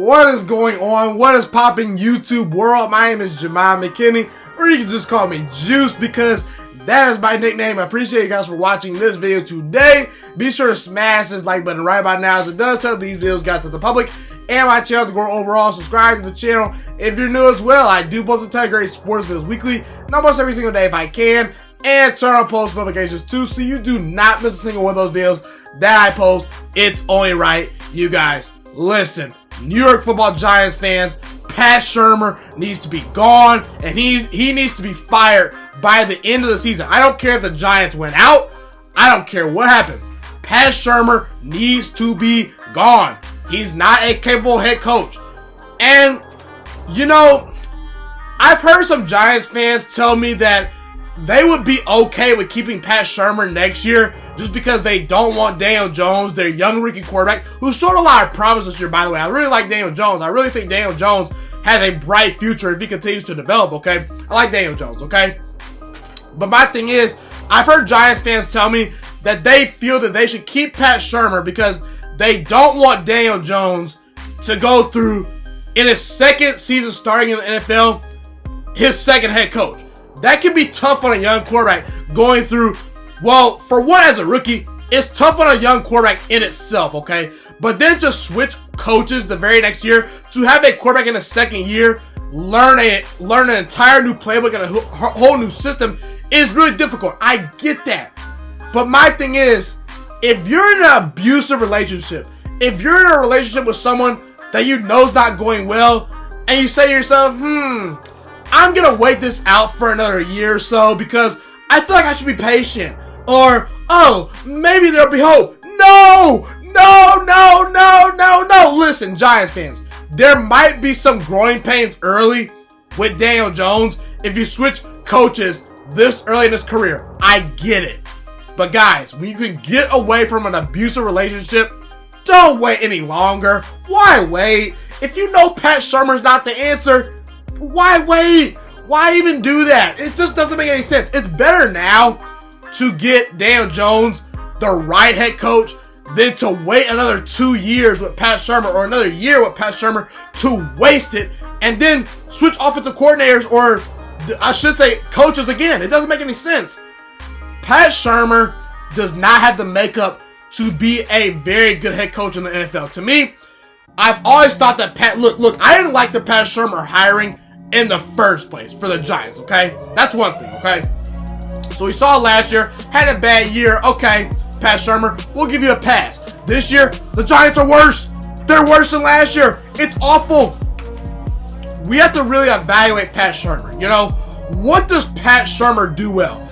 What is going on? What is popping, YouTube world? My name is Ghiman Mckinney, or you can just call me Juice because that is my nickname. I appreciate you guys for watching this video today. Be sure to smash this like button right about now as it does tell these videos got to the public and my channel to grow overall. Subscribe to the channel if you're new as well. I do post a ton of great sports videos weekly, and almost every single day if I can. And turn on post notifications too so you do not miss a single one of those videos that I post. It's only right you guys listen. New York Football Giants fans, Pat Shurmur needs to be gone, and he needs to be fired by the end of the season. I don't care if the Giants win out. I don't care what happens. Pat Shurmur needs to be gone. He's not a capable head coach. And, you know, I've heard some Giants fans tell me that they would be okay with keeping Pat Shurmur next year just because they don't want Daniel Jones, their young rookie quarterback, who showed a lot of promise this year, by the way. I really like Daniel Jones. I really think Daniel Jones has a bright future if he continues to develop, okay? I like Daniel Jones, okay? But my thing is, I've heard Giants fans tell me that they feel that they should keep Pat Shurmur because they don't want Daniel Jones to go through, in his second season starting in the NFL, his second head coach. That can be tough on a young quarterback going through, well, for one, as a rookie, it's tough on a young quarterback in itself, okay? But then to switch coaches the very next year, to have a quarterback in the second year, learn an entire new playbook and a whole new system is really difficult. I get that. But my thing is, if you're in an abusive relationship, if you're in a relationship with someone that you know is not going well, and you say to yourself, I'm going to wait this out for another year or so because I feel like I should be patient. Or, oh, maybe there'll be hope. No! Listen, Giants fans, there might be some growing pains early with Daniel Jones if you switch coaches this early in his career. I get it. But guys, when you can get away from an abusive relationship, don't wait any longer. Why wait? If you know Pat Shurmur's not the answer, why wait? Why even do that? It just doesn't make any sense. It's better now to get Daniel Jones the right head coach than to wait another 2 years with Pat Shurmur or another year with Pat Shurmur to waste it and then switch offensive coordinators, or I should say coaches again. It doesn't make any sense. Pat Shurmur does not have the makeup to be a very good head coach in the NFL. To me, I've always thought that look, I didn't like the Pat Shurmur hiring in the first place for the Giants, okay? That's one thing, okay? So we saw last year, had a bad year, okay, Pat Shurmur, we'll give you a pass. This year, the Giants are worse. They're worse than last year. It's awful. We have to really evaluate Pat Shurmur. You know, what does Pat Shurmur do well?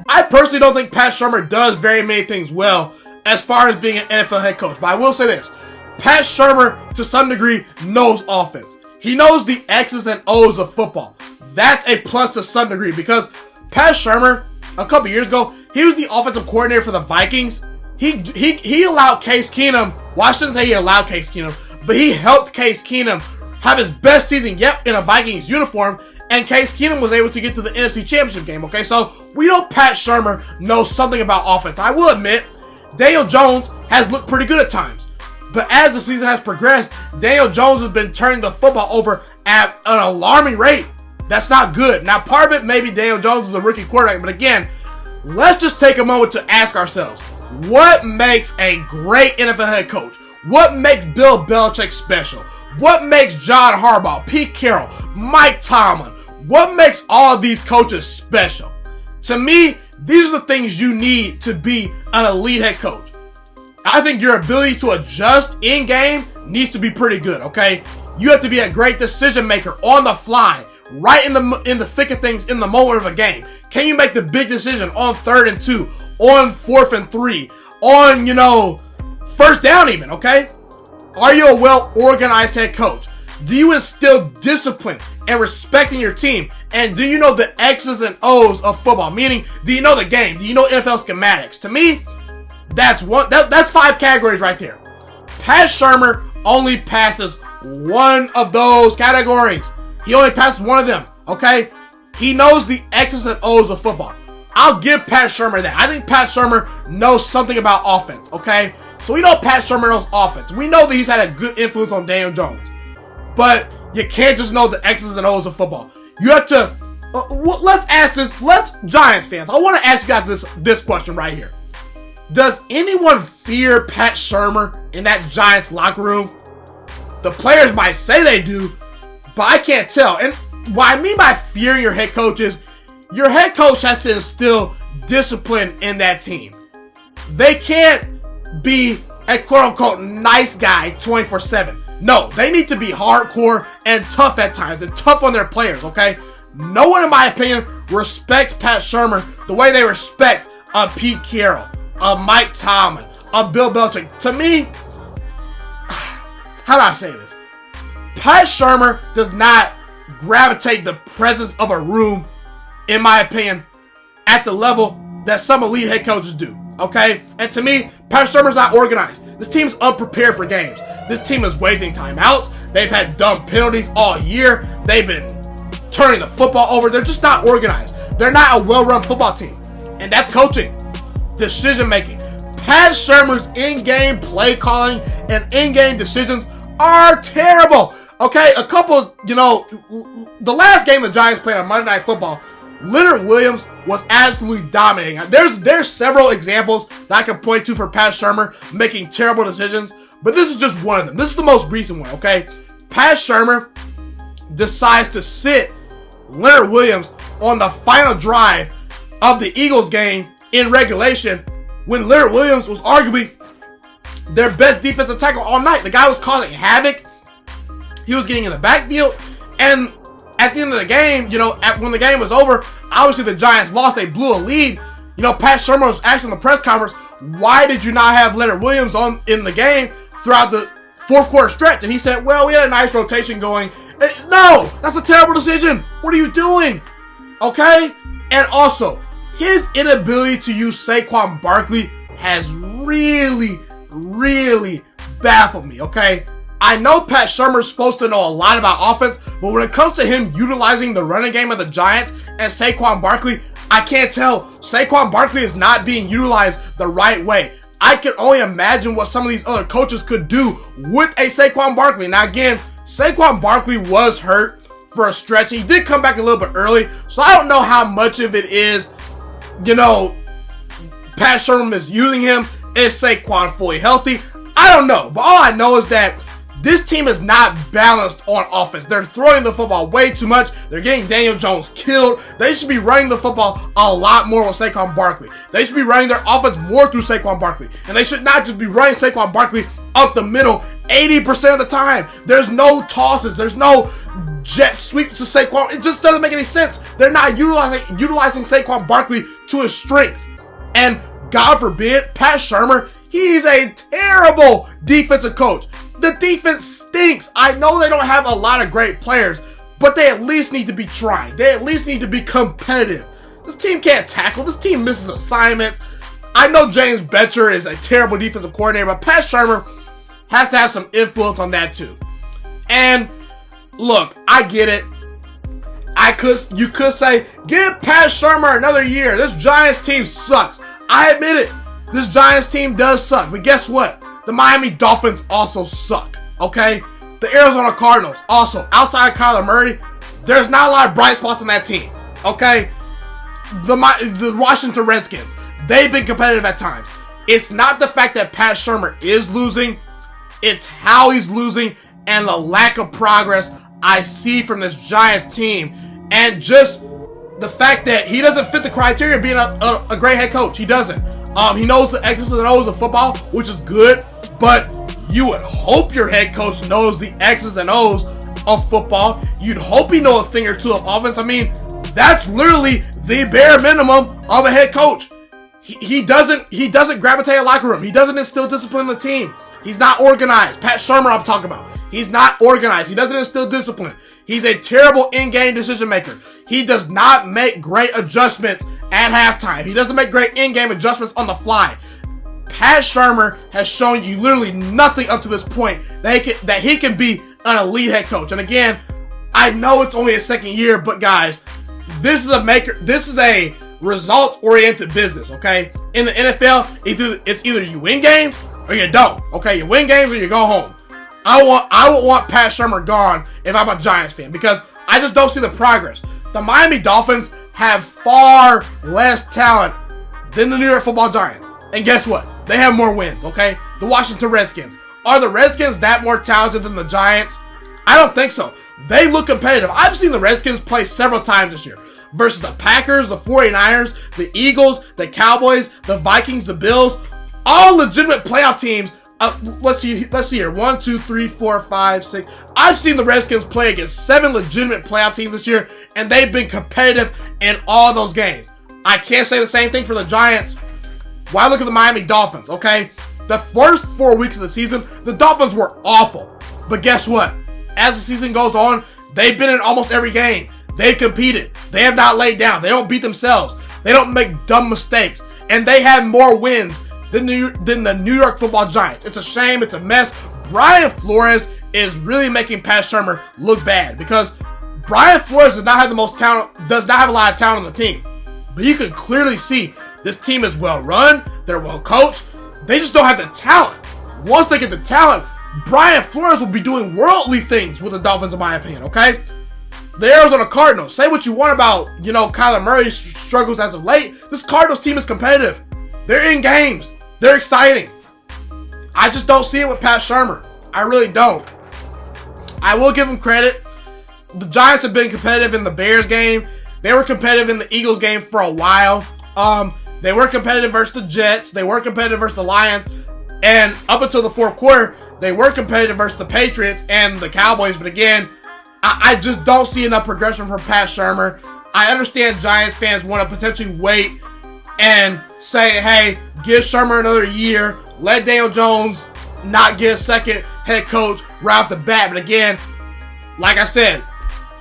I personally don't think Pat Shurmur does very many things well as far as being an NFL head coach. But I will say this. Pat Shurmur, to some degree, knows offense. He knows the X's and O's of football. That's a plus to some degree because Pat Shurmur, a couple years ago, he was the offensive coordinator for the Vikings. He allowed Case Keenum, well, I shouldn't say he allowed Case Keenum, but he helped Case Keenum have his best season yet in a Vikings uniform, and Case Keenum was able to get to the NFC Championship game, okay? So we know Pat Shurmur knows something about offense. I will admit, Daniel Jones has looked pretty good at times. But as the season has progressed, Daniel Jones has been turning the football over at an alarming rate. That's not good. Now, part of it, maybe Daniel Jones is a rookie quarterback. But again, let's just take a moment to ask ourselves, what makes a great NFL head coach? What makes Bill Belichick special? What makes John Harbaugh, Pete Carroll, Mike Tomlin? What makes all of these coaches special? To me, these are the things you need to be an elite head coach. I think your ability to adjust in-game needs to be pretty good, okay? You have to be a great decision maker on the fly, right in the thick of things in the moment of a game. Can you make the big decision on 3rd and 2, on 4th and 3, on, first down even, okay? Are you a well-organized head coach? Do you instill discipline and respect in your team? And do you know the X's and O's of football? Meaning, do you know the game? Do you know NFL schematics? To me, that's 5 categories right there. Pat Shurmur only passes one of those categories. He only passes one of them, okay? He knows the X's and O's of football. I'll give Pat Shurmur that. I think Pat Shurmur knows something about offense, okay? So we know Pat Shurmur knows offense. We know that he's had a good influence on Daniel Jones. but you can't just know the X's and O's of football. You have to, let's ask this, Giants fans, I want to ask you guys this question right here. Does anyone fear Pat Shurmur in that Giants locker room? The players might say they do, but I can't tell. And what I mean by fearing your head coach is your head coach has to instill discipline in that team. They can't be a quote-unquote nice guy 24/7. No, they need to be hardcore and tough at times and tough on their players, okay? No one, in my opinion, respects Pat Shurmur the way they respect Pete Carroll, Mike Tomlin, Bill Belichick. To me, how do I say this? Pat Shurmur does not gravitate the presence of a room, in my opinion, at the level that some elite head coaches do, okay? And to me, Pat Shurmur's not organized. This team's unprepared for games. This team is wasting timeouts. They've had dumb penalties all year. They've been turning the football over. They're just not organized. They're not a well-run football team. And that's coaching. Decision-making. Pat Shurmur's in-game play calling and in-game decisions are terrible. Okay, the last game the Giants played on Monday Night Football, Leonard Williams was absolutely dominating. There's several examples that I can point to for Pat Shurmur making terrible decisions, but this is just one of them. This is the most recent one, okay? Pat Shurmur decides to sit Leonard Williams on the final drive of the Eagles game in regulation when Leonard Williams was arguably their best defensive tackle all night. The guy was causing havoc. He was getting in the backfield, and at the end of the game, when the game was over, obviously the Giants lost. They blew a lead. Pat Shurmur was asked in the press conference, why did you not have Leonard Williams in the game throughout the fourth quarter stretch? And he said, well, we had a nice rotation going. No, that's a terrible decision. What are you doing? Okay? And also, his inability to use Saquon Barkley has really, really baffled me, okay? I know Pat Shurmur's supposed to know a lot about offense, but when it comes to him utilizing the running game of the Giants and Saquon Barkley, I can't tell. Saquon Barkley is not being utilized the right way. I can only imagine what some of these other coaches could do with a Saquon Barkley. Now again, Saquon Barkley was hurt for a stretch. He did come back a little bit early, so I don't know how much of it is, Pat Shurmur is using him. Is Saquon fully healthy? I don't know, but all I know is that this team is not balanced on offense. They're throwing the football way too much. They're getting Daniel Jones killed. They should be running the football a lot more with Saquon Barkley. They should be running their offense more through Saquon Barkley. And they should not just be running Saquon Barkley up the middle 80% of the time. There's no tosses. There's no jet sweeps to Saquon. It just doesn't make any sense. They're not utilizing Saquon Barkley to his strengths. And God forbid, Pat Shurmur, he's a terrible defensive coach. The defense stinks. I know they don't have a lot of great players, but they at least need to be trying. They at least need to be competitive. This team can't tackle. This team misses assignments. I know James Bettcher is a terrible defensive coordinator, but Pat Shurmur has to have some influence on that too. And look, I get it. You could say, give Pat Shurmur another year. This Giants team sucks. I admit it. This Giants team does suck. But guess what? The Miami Dolphins also suck, okay? The Arizona Cardinals also. Outside of Kyler Murray, there's not a lot of bright spots on that team, okay? The Washington Redskins, they've been competitive at times. It's not the fact that Pat Shurmur is losing. It's how he's losing and the lack of progress I see from this Giants team. And just the fact that he doesn't fit the criteria of being a great head coach. He doesn't. He knows the X's and O's of football, which is good, but you would hope your head coach knows the X's and O's of football. You'd hope he knows a thing or two of offense. I mean, that's literally the bare minimum of a head coach. He doesn't gravitate a locker room. He doesn't instill discipline in the team. He's not organized. Pat Shurmur I'm talking about. He's not organized. He doesn't instill discipline. He's a terrible in-game decision maker. He does not make great adjustments at halftime. He doesn't make great in-game adjustments on the fly. Pat Shurmur has shown you literally nothing up to this point that he can be an elite head coach. And again, I know it's only his second year, but guys, this is a results-oriented business, okay? In the NFL, it's either you win games or you don't, okay? You win games or you go home. I would want Pat Shurmur gone if I'm a Giants fan because I just don't see the progress. The Miami Dolphins have far less talent than the New York Football Giants. And guess what? They have more wins, okay? The Washington Redskins. Are the Redskins that more talented than the Giants? I don't think so. They look competitive. I've seen the Redskins play several times this year versus the Packers, the 49ers, the Eagles, the Cowboys, the Vikings, the Bills. All legitimate playoff teams. Let's see here. 1, 2, 3, 4, 5, 6. I've seen the Redskins play against 7 legitimate playoff teams this year, and they've been competitive in all those games. I can't say the same thing for the Giants. Why look at the Miami Dolphins, okay? The first 4 weeks of the season, the Dolphins were awful. But guess what? As the season goes on, they've been in almost every game. They've competed. They have not laid down. They don't beat themselves. They don't make dumb mistakes. And they have more wins than the New York Football Giants. It's a shame. It's a mess. Brian Flores is really making Pat Shurmur look bad because Brian Flores does not have a lot of talent on the team. But you can clearly see this team is well run. They're well coached. They just don't have the talent. Once they get the talent, Brian Flores will be doing worldly things with the Dolphins, in my opinion, okay? The Arizona Cardinals, say what you want about, Kyler Murray's struggles as of late. This Cardinals team is competitive. They're in games. They're exciting. I just don't see it with Pat Shurmur. I really don't. I will give him credit. The Giants have been competitive in the Bears game. They were competitive in the Eagles game for a while. They were competitive versus the Jets. They were competitive versus the Lions. And up until the fourth quarter, they were competitive versus the Patriots and the Cowboys. But again, I just don't see enough progression from Pat Shurmur. I understand Giants fans want to potentially wait and say, hey, give Shurmur another year. Let Daniel Jones not get a second head coach right off the bat. But again, like I said,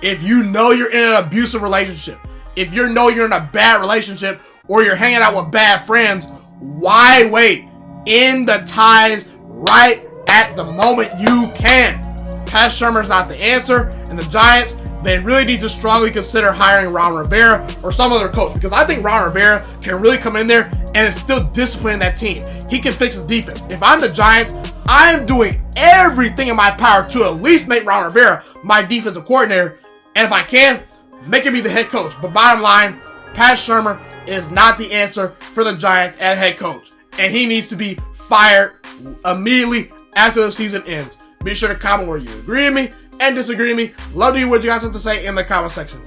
if you know you're in an abusive relationship, if you know you're in a bad relationship, or you're hanging out with bad friends, why wait? End the ties right at the moment you can. Pat Shurmur's not the answer, and the Giants, they really need to strongly consider hiring Ron Rivera or some other coach, because I think Ron Rivera can really come in there and instill discipline in that team. He can fix the defense. If I'm the Giants, I'm doing everything in my power to at least make Ron Rivera my defensive coordinator, and if I can, make him be the head coach. But bottom line, Pat Shurmur is not the answer for the Giants at head coach, and he needs to be fired immediately after the season ends. Be sure to comment where you agree with me and disagree with me. Love to hear what you guys have to say in the comment section.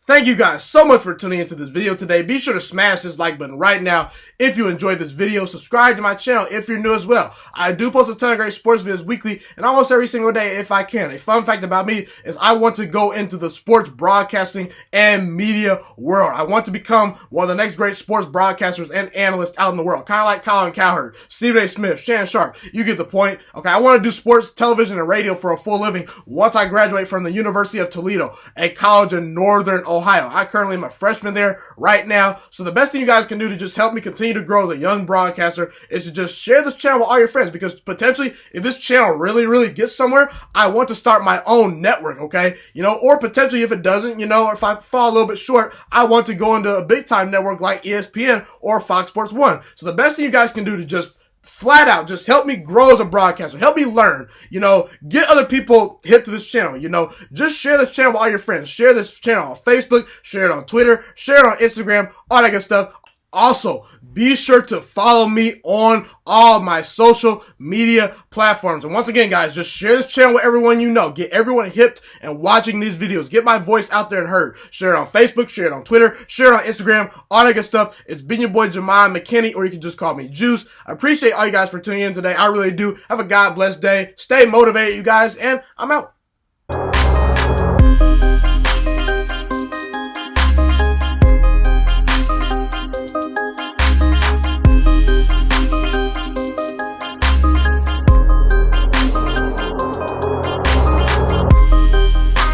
Thank you guys so much for tuning into this video today. Be sure to smash this like button right now if you enjoyed this video. Subscribe to my channel if you're new as well. I do post a ton of great sports videos weekly and almost every single day if I can. A fun fact about me is I want to go into the sports broadcasting and media world. I want to become one of the next great sports broadcasters and analysts out in the world. Kind of like Colin Cowherd, Stephen A. Smith, Shannon Sharp. You get the point. Okay, I want to do sports, television, and radio for a full living once I graduate from the University of Toledo, a college in Northern Ohio. I currently am a freshman there right now. So the best thing you guys can do to just help me continue to grow as a young broadcaster is to just share this channel with all your friends, because potentially if this channel really gets somewhere, I want to start my own network, okay? Or potentially if it doesn't, or if I fall a little bit short, I want to go into a big time network like ESPN or Fox Sports 1. So the best thing you guys can do to just flat out just help me grow as a broadcaster, help me learn, get other people hip to this channel, just share this channel with all your friends, share this channel on Facebook, share it on Twitter, share it on Instagram, all that good stuff. Also, be sure to follow me on all my social media platforms. And once again, guys, just share this channel with everyone you know. Get everyone hipped and watching these videos. Get my voice out there and heard. Share it on Facebook, share it on Twitter, share it on Instagram, all that good stuff. It's been your boy, Ghiman Mckinney, or you can just call me Juice. I appreciate all you guys for tuning in today. I really do. Have a God bless day. Stay motivated, you guys, and I'm out.